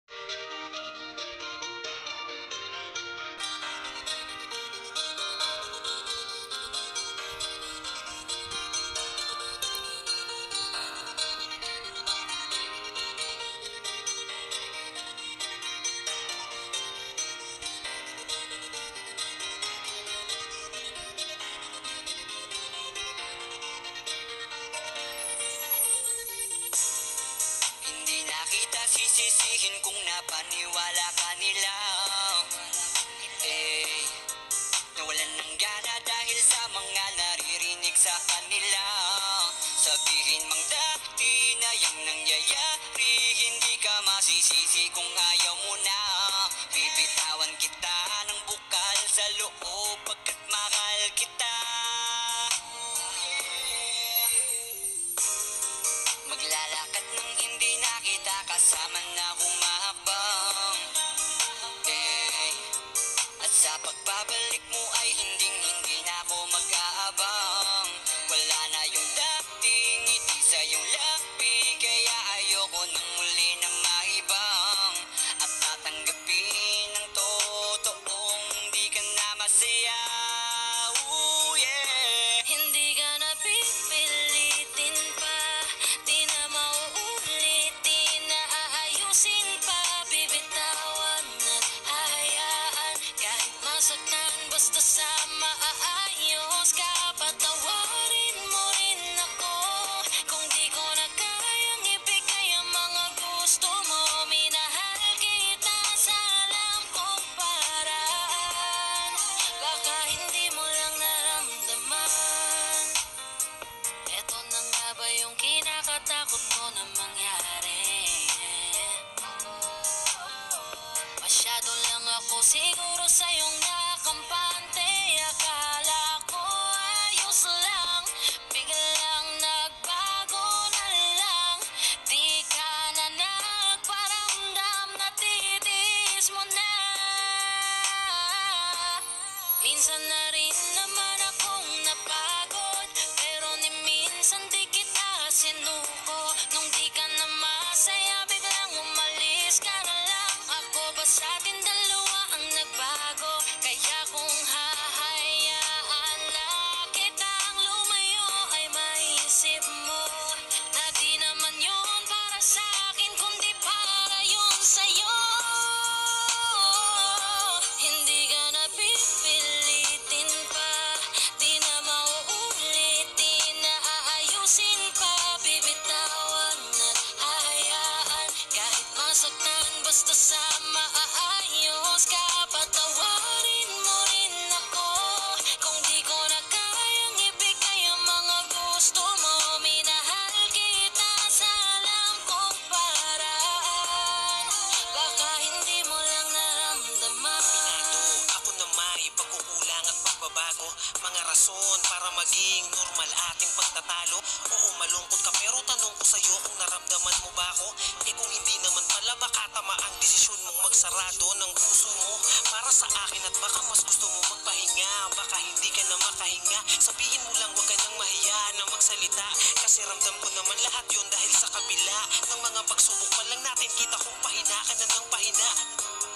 Hindi na kita sisisihin kung napaniwala ka nila. Eh, nawalan ng gana dahil sa mga naririnig sa kanila. Sabihin mang dati na yung nangyayari, hindi ka masisisi kung ayaw mo na. Bibitawan kita ng bukal sa loob pagkat mahal kita. Maglalakad nang hindi na kita kasama na humahakbang. At sa pagbabalik mo ay hindi na ako mag-aabang. Wala na yung dating ngiti sa iyong labi, kaya ayoko nang muli na maibang. At tatanggapin ng totoong di ka na masaya. Ooh, yeah. Hindi ka na pipilitin pa, di na mauulitin na aayusin pa. Bibitawan at hayaan kahit masaktan, basta sa maayos ka. Patawarin mo rin ako kung di ko na kayang ibigay ang mga gusto mo. Minahal kita sa alam kong paraan, baka hindi mo lang naramdaman. Eto na nga ba yung kinakatakot mo na mangyari? Masyado lang ako siguro sa iyong nakampante. Akala ko ayos lang, biglang nagbago na lang. Di ka na nagparamdam, natitiis mo na. Minsan na rin naman akong napagod, pero ni minsan di kita sinuko. Nung di ka na masaya, biglang umalis ka na lang. Ako ba sa atin dalawa ang nagbago? Kaya kung hahayaan na kitang lumayo, ay maisip mo na di naman yun para sa akin, kundi para yun sa'yo. Hindi ka na pipilitin pa, di na mauulitin na aayusin pa. Bibitawan at hayaan kahit masaktan, basta sa maayos ka. Patawarin mo rin ako kung di ko na kayang ibigay ang mga gusto mo. Minahal kita sa alam kong paraan, baka hindi mo lang naramdaman. Ako na may pagkukulang at pagbabago, mga rason para maging normal ating pagtatalo. Oo, malungkot ka pero tanong ko sa'yo kung naramdaman mo ba ako? Kung hindi naman pala, baka tama ang desisyon mong magsarado ng puso mo para sa akin. At baka mas gusto mo magpahinga, baka hindi ka na makahinga. Sabihin mo lang, huwag ka nang mahiya na magsalita, kasi ramdam ko naman lahat yun dahil sa kabila ng mga pagsubok pa lang natin, kita kong pahina ka na ng pahina.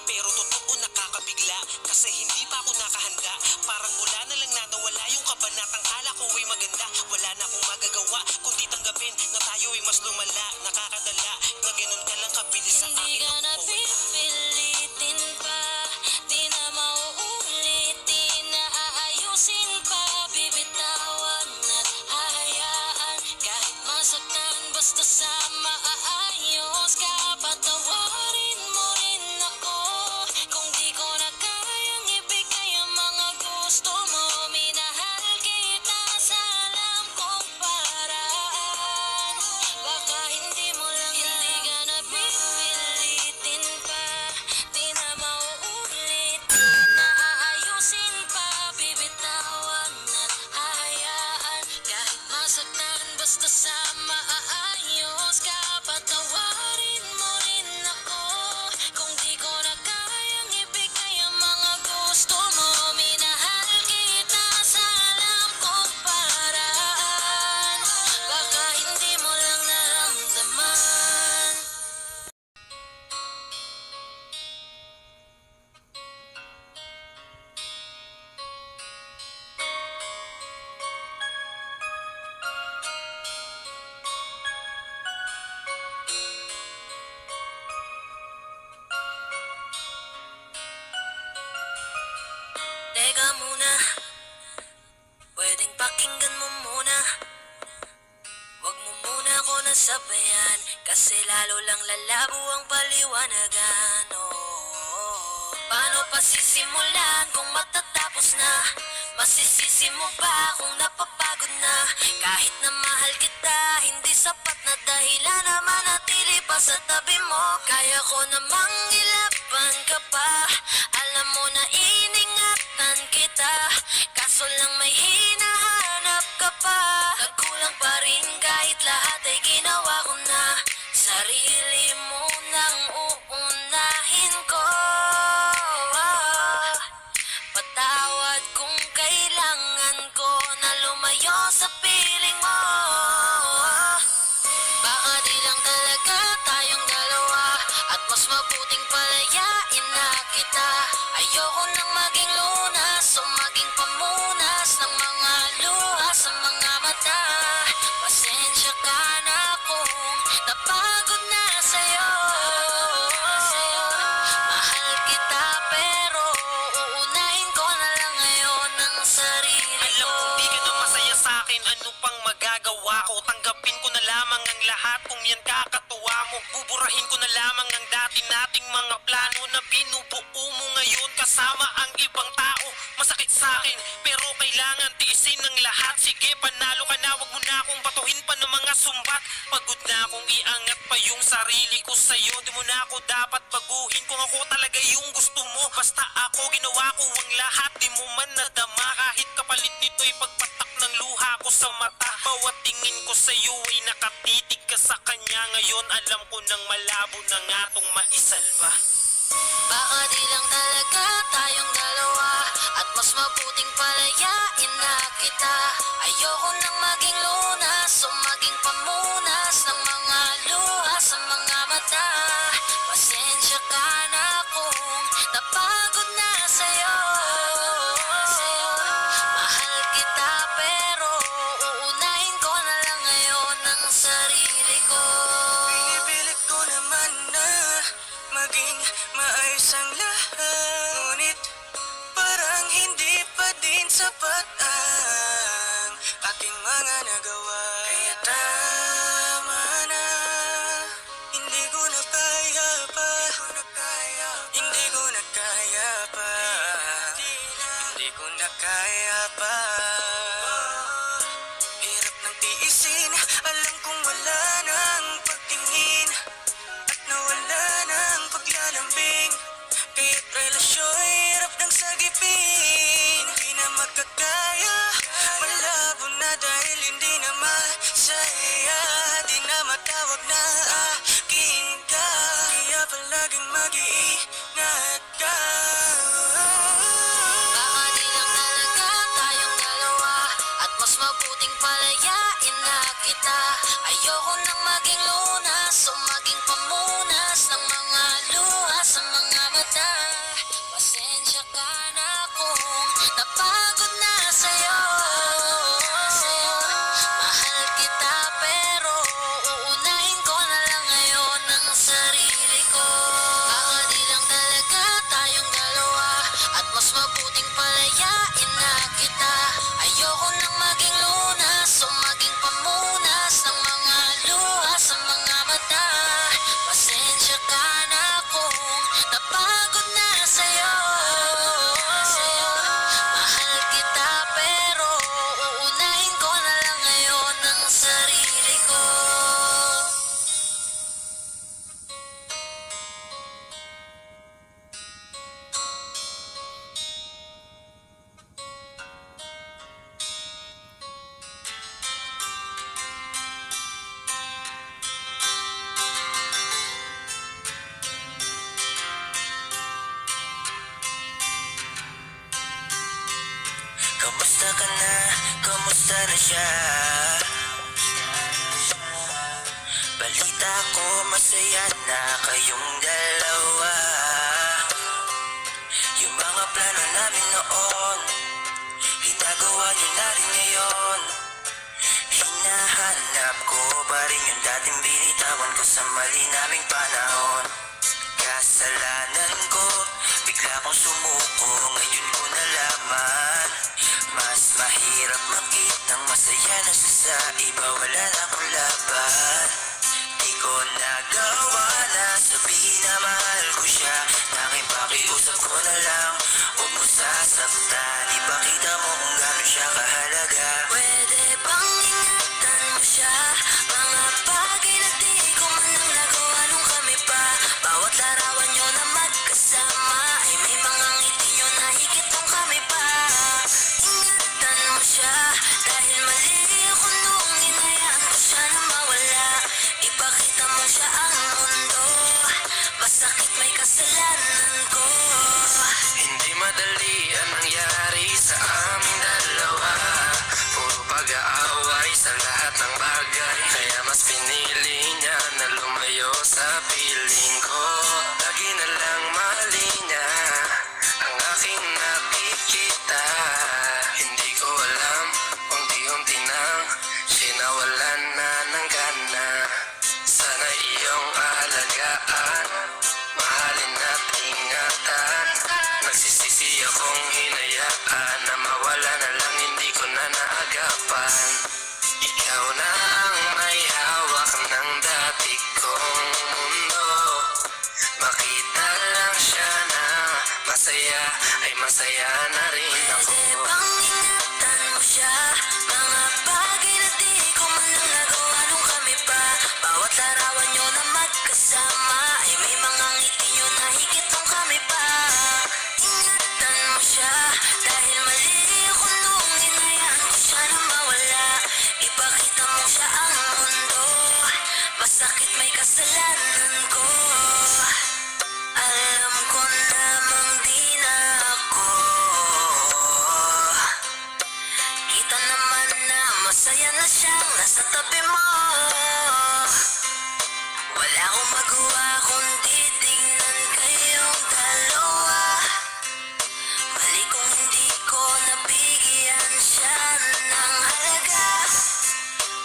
Pero totoo nakakabigla, kasi hindi pa ako nakahanda. Parang mula na lang na nawala yung kabanatang kala ko ay maganda. Wala na akong magagawa kundi tanggapin na tayo ay mas lumala. Nakakadala na ganun ka lang kabilis sa Hindi akin ka na ako. pipilitin pa, di na mauulitin na aayusin pa. Bibitawan at hayaan kahit masaktan, basta sa maayos ka. Patawarin mo rin ako kung di ko na kayang ibigay ang mga gusto mo. Minahal kita sa alam kong paraan, baka hindi mo lang hindi ka na pipilitin pa, di na mauulitin na aayusin pa. Bibitawan at hayaan kahit masaktan, basta sa maayos ka. Patawarin mo rin ako kung di ko na kayang ibigay ang mga gusto mo. Minahal kita sa alam kong paraan, baka hindi mo lang naramdaman. sabayan, kasi lalo lang lalabo ang paliwanagan. Oh, paano pa sisimulan kung matatapos na? Masisisi mo ba kung napapagod na? Kahit na mahal kita, hindi sapat na dahilan na manatili pa sa tabi mo. Kaya ko namang ilaban ka pa, alam mo na iningatan kita, kaso lang may hinahanap ka pa. Nagkulang pa rin kahit lahat ay ginawa ko na, sarili mo nang uunahin ko. Patawad kung kailangan ko na lumayo sa piling mo. Baka di lang talaga tayong dalawa, at mas mabuting palayain na kita. Ayoko nang maging lunas o maging pamunas ng mga luha sa mga mata. Pasensya ka na kung napagod na sa'yo. Mahal kita pero uunahin ko na lang ngayon ang sarili ko. Alam kong di ka na masaya sa'kin, ano pang magagawa ko? Tanggapin ko na lamang ang lahat kung yan kakatuwa mo. Buburahin ko na lamang ang dati nating mga plano na binubuo mo ngayon kasama ang ibang tao. Masakit sa'kin pero kailangan tiisin ng lahat. Sige, panalo ka na, wag mo na akong batuhin pa ng mga sumbat. Pagod na akong iangat pa yung sarili ko sa'yo. Di mo na ako dapat baguhin kung ako talaga yung gusto mo. Basta ako ginawa ko ang lahat, di mo man nadama. Kahit kapalit nito'y pagpatak ng luha ko sa mata. Bawat tingin ko sa'yo ay nakatitig ka sa kanya. Ngayon alam ko nang malabo na nga tong maisalba. Baka di lang talaga tayong dalawa, at mas mabuting palayain na kita. Ayoko nang maging lunas o maging pamunas ng mga luha sa mga mata. Pasensya ka na kung napagod na sa'yo. Mahal kita pero uunahin ko na lang ngayon ang sarili ko. Pinipilit ko naman na maging maayos ang lahat, ngunit parang hindi pa din sapat ang aking mga nagawa. Kaya tama na, hindi ko na kaya pa, hindi ko na kaya pa, hindi ko na kaya pa. Hirap ng tiisin, alam kong wala nang pagtingin at nawala ng paglalambing. Kaya't relasyon hirap ng sagipin. Hindi na magkakaya, malabo na dahil hindi na masaya. Di na matawag na akin ka, kaya palaging mag-iingat ka. Baka di lang talaga tayong dalawa, at mas mabuting palayain na kita. Ayoko nang maging lunas o maging pamunas ng mga luha sa mga mata. Pasensya ka na kung napagod na sa'yo. Mahal kita pero uunahin ko na lang ngayon ang sarili ko. Baka di lang talaga tayong dalawa, at mas mabuting palayain na kita. Ayoko nang maging lunas o maging pamunas ng mga luha sa mga mata. Pasensya ka na kung napagod na sa'yo. Mahal kita pero uunahin ko na lang ngayon ang sarili ko. Kamusta ka na? Kamusta na siya? Balita ko masaya na kayong dalawa. Yung mga plano namin noon, ginagawa niyo na rin ngayon. Hinahanap ko pa rin yung dating binitawan ko sa mali naming panahon. Kasalanan ko, bigla kong sumuko, ngayon ko nalaman. Mas mahirap makitang masaya na siya sa iba, wala na akong laban. Ipakita mo siya ang mundo. Masakit may kasalanan ko. Hindi madali ang nangyari sa aming dalawa. Puro pag-aaway sa lahat ng bagay. Kaya mas pinili niya na lumayo sa piling ko. Lagi na lang mali niya ang aking nakikita. Hindi ko alam, unti-unti nang sinawalan na ng gana. Sana iyong alagaan, mahalin at ingatan. Nagsisisi akong hinayaan na mawala na lang, hindi ko na naagapan. Ikaw na ang may hawak ng dati kong mundo. Makita lang siya na masaya, ay masaya na rin ako. Pwede bang ingatan mo siya? Mga bagay na di ko man lang nagawa nung kami pa. Bawat larawan nyo na magkasama ay may mga ngiti nyo na higit nung kami pa. Ingatan mo siya dahil mali ako nung hinayaan ko siya na mawala. Ipakita mo siya ang mundo. Masakit may kasalanan ko. Alam ko namang di na ako. Kita naman na masaya na siyang nasa tabi mo. Wala akong magawa kundi tignan kayong dalawa. Mali kung hindi ko nabigyan siya ng halaga.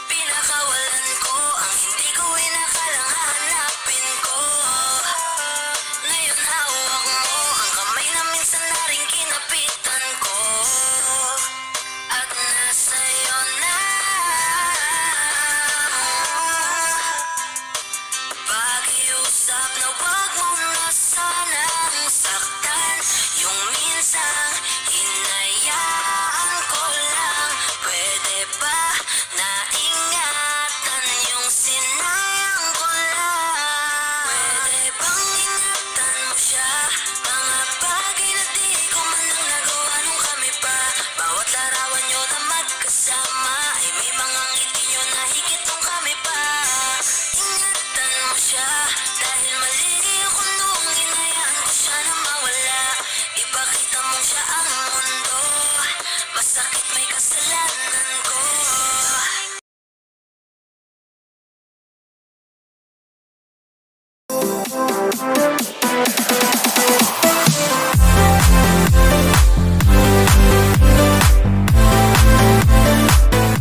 Pinakawalan ko ang hindi ko inakalang hanapin ko. Ngayon hawak mo ang kamay na minsan na rin kinapitan ko. At nasa'yo na. Pakiusap na wag mo na sanang saktan. Yung minsan hinayaan ko lang. Pwede ba na ingatan yung sinayang ko lang? Pwede bang ingatan mo siya? Mga bagay na di ko man lang nagawa nung kami pa. Bawat larawan nyo na magkasama ay may mga ngiti nyo na higit nung kami pa. Ingatan mo siya dahil mali ako nung hinayaan ko siya na mawala. Ipakita mo siya ang mundo. Masakit may kasalanan